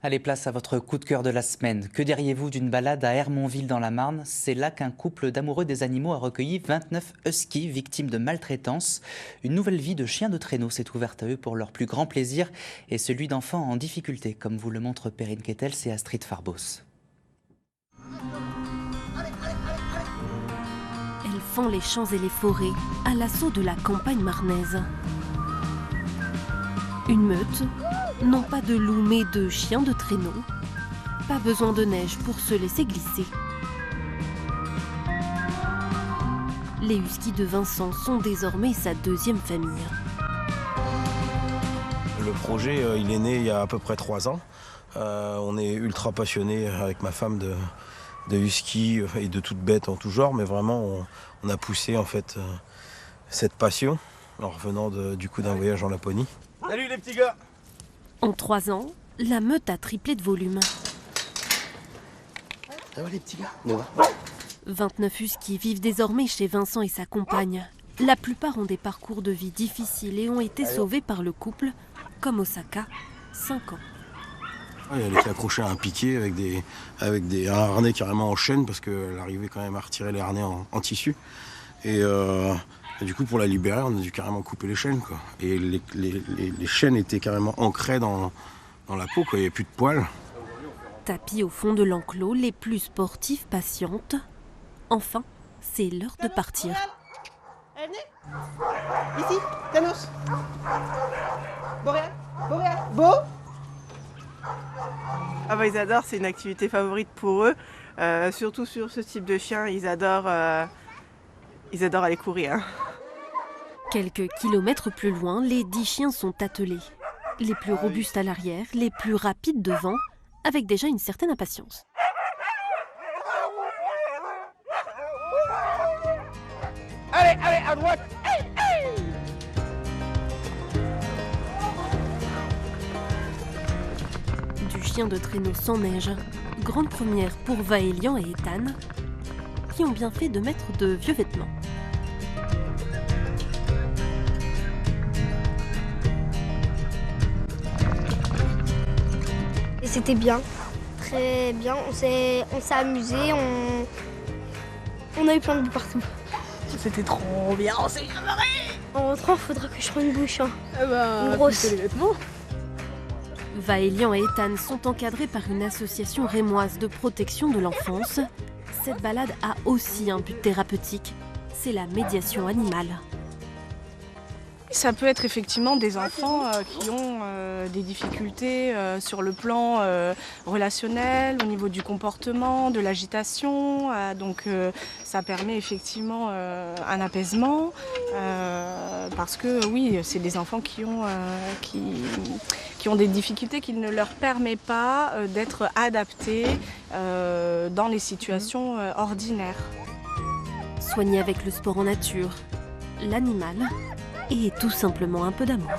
Allez, place à votre coup de cœur de la semaine. Que diriez-vous d'une balade à Hermonville dans la Marne? C'est là qu'un couple d'amoureux des animaux a recueilli 29 huskies victimes de maltraitance. Une nouvelle vie de chiens de traîneau s'est ouverte à eux pour leur plus grand plaisir et celui d'enfants en difficulté, comme vous le montrent Perrine Kettels et Astrid Farbos. Elles font les champs et les forêts à l'assaut de la campagne marnaise. Une meute, non pas de loups mais de chiens de traîneau. Pas besoin de neige pour se laisser glisser. Les huskies de Vincent sont désormais sa deuxième famille. Le projet, il est né il y a à peu près 3 ans. On est ultra passionnés avec ma femme de husky et de toutes bêtes en tout genre, mais vraiment on a poussé en fait cette passion en revenant du coup d'un voyage en Laponie. Salut les petits gars! En 3 ans, la meute a triplé de volume. Ça va les petits gars? 29 huskies vivent désormais chez Vincent et sa compagne. La plupart ont des parcours de vie difficiles et ont été sauvés par le couple, comme Osaka, 5 ans. Elle était accrochée à un piquet avec un harnais carrément en chaîne parce qu'elle arrivait quand même à retirer les harnais en tissu. Et du coup, pour la libérer, on a dû carrément couper les chaînes, quoi. Et les chaînes étaient carrément ancrées dans la peau, quoi. Il n'y avait plus de poils. Tapis au fond de l'enclos, les plus sportifs patientent. Enfin, c'est l'heure de partir. Allez, venez. Ici, Thanos. Boréal, Boréal, Beau. Ah bah ils adorent, c'est une activité favorite pour eux. Surtout sur ce type de chien, ils adorent aller courir. Hein. Quelques kilomètres plus loin, les 10 chiens sont attelés. Les plus robustes à l'arrière, les plus rapides devant, avec déjà une certaine impatience. Allez, allez, à droite. Hey, hey. Du chien de traîneau sans neige, grande première pour Vaélian et Ethan, qui ont bien fait de mettre de vieux vêtements. Et c'était bien, très bien, on s'est amusé, on a eu plein de boue partout. C'était trop bien, on s'est bien marré. En rentrant, il faudra que je prenne une bouche, hein. Une grosse. les vêtements. Vaélian et Ethan sont encadrés par une association rémoise de protection de l'enfance. Cette balade a aussi un but thérapeutique, c'est la médiation animale. Ça peut être effectivement des enfants qui ont des difficultés sur le plan relationnel, au niveau du comportement, de l'agitation. Donc ça permet effectivement un apaisement parce que oui, c'est des enfants qui ont des difficultés qui ne leur permettent pas d'être adaptés dans les situations ordinaires. Soigner avec le sport en nature, l'animal et tout simplement un peu d'amour.